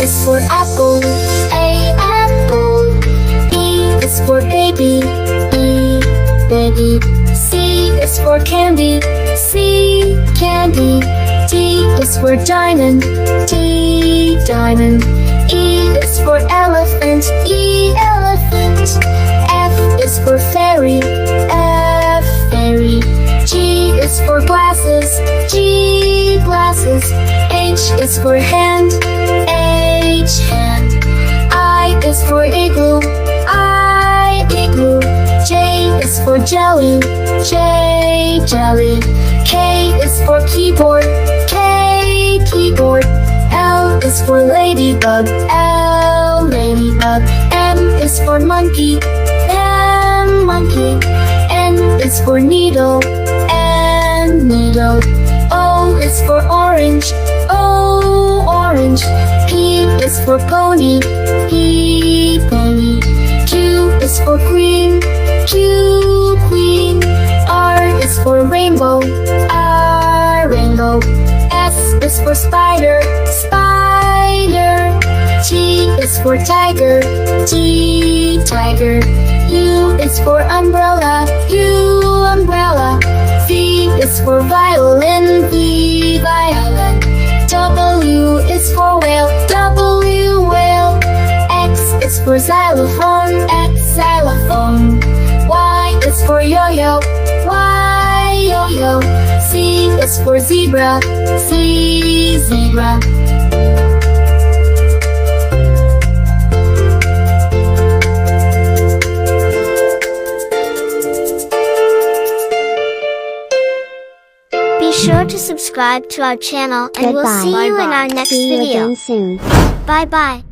is for apple, A, apple. B is for baby, B, baby. C is for candy, C, candy. D is for diamond, D, diamond. E is for elephant, E, elephant. F is for fairy, F, fairy. G is for glasses, G, glasses. H is for hand, H, hand. I is for igloo, I, igloo. J is for jelly, J, jelly. K is for keyboard, K, keyboard. L is for ladybug, L, ladybug. M is for monkey, M, monkey. N is for needle, N, needle. O is for orange, O, orange. P is for pony, P, pony. Q is for queen, Q, queen. R is for rainbow, R, rainbow. S is for spider, spider. T is for tiger, T, tiger. U is for umbrella, U, umbrella. V is for violin, V, violin. W is for whale, W, whale. X is for xylophone, X, xylophone. Y is for yo-yo, Y, yo-yo. Z is for zebra, Z, zebra. Be sure to subscribe to our channel and we'll Goodbye. see you in Bye-bye. our next See you video. again soon. Bye bye.